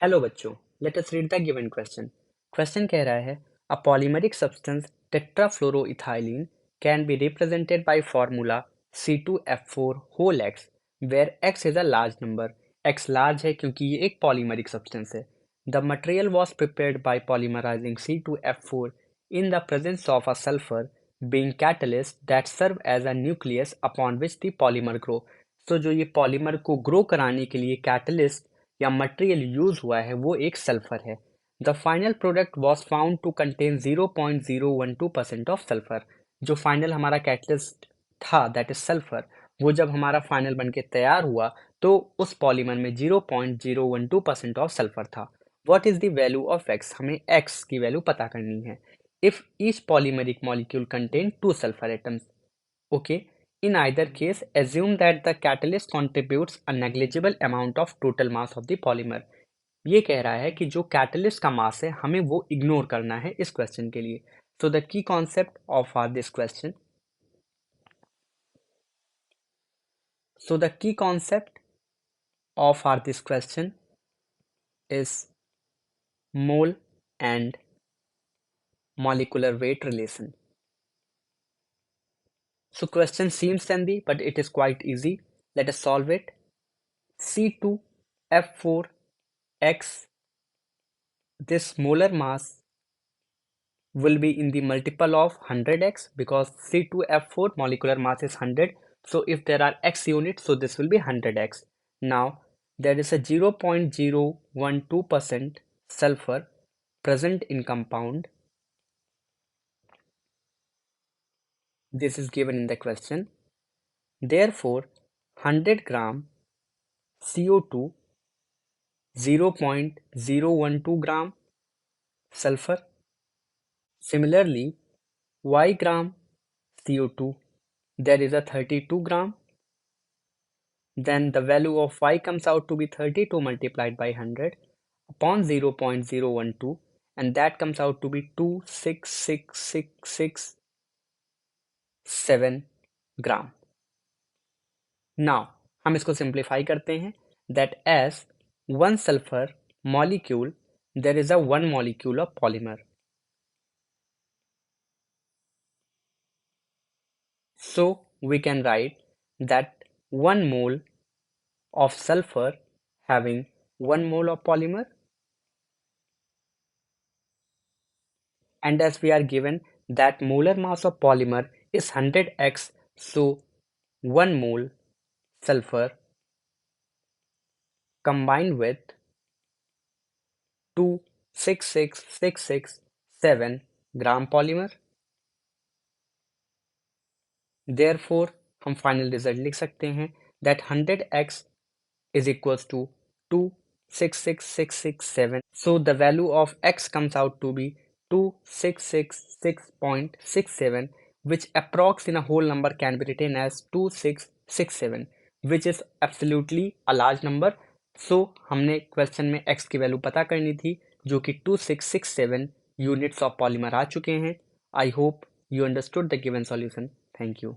Hello बच्चों, let us read the given question. Question कह रहा है a polymeric substance tetrafluoroethylene can be represented by formula C2F4 whole x where x is a large number. x large है क्योंकि ये एक polymeric substance है। The material was prepared by polymerising C2F4 in the presence of a sulphur being catalyst that serve as a nucleus upon which the polymer grow. तो जो ये polymer को grow कराने के लिए कैटलिस्ट या मटेरियल यूज हुआ है वो एक सल्फर है। The final product was found to contain 0.012% of sulphur. जो फाइनल हमारा कैटलिस्ट था दैट इज सल्फर, वो जब हमारा फाइनल बन के तैयार हुआ तो उस पॉलीमर में 0.012% ऑफ सल्फर था। What is the value of x, हमें एक्स की वैल्यू पता करनी है। If each polymeric molecule contain 2 sulphur atoms, okay. In either case, assume that the catalyst contributes a negligible amount of total mass of the polymer. ये कह रहा है कि जो कैटलिस्ट का मास है हमें वो इग्नोर करना है इस क्वेश्चन के लिए। So the key concept of our this question so the key concept of our this question is mole and molecular weight relation. So question seems lengthy, but it is quite easy. Let us solve it. C2F4X, this molar mass will be in the multiple of 100x because C2F4 molecular mass is 100. So if there are x units, so this will be 100x. Now there is a 0.012% sulfur present in compound. This is given in the question. Therefore 100 gram CO2, 0.012 gram sulfur. Similarly, y gram CO2, there is a 32 gram. Then the value of y comes out to be 32 multiplied by 100 upon 0.012, and that comes out to be 26667 gram. Now हम इसको simplify करते हैं that as one sulfur molecule there is a one molecule of polymer. So we can write that 1 mole of sulfur having 1 mole of polymer, and as we are given that molar mass of polymer is 100x, so 1 mole sulfur combined with 26667 gram polymer. Therefore हम final result लिख सकते हैं that 100x is equals to 26667. So the value of x comes out to be 2666.67, which approx in a whole number can be written as 2667, which is absolutely a large number. So हमने question में x की value पता करनी थी जो कि 2667 units of polymer आ चुके हैं। I hope you understood the given solution. Thank you.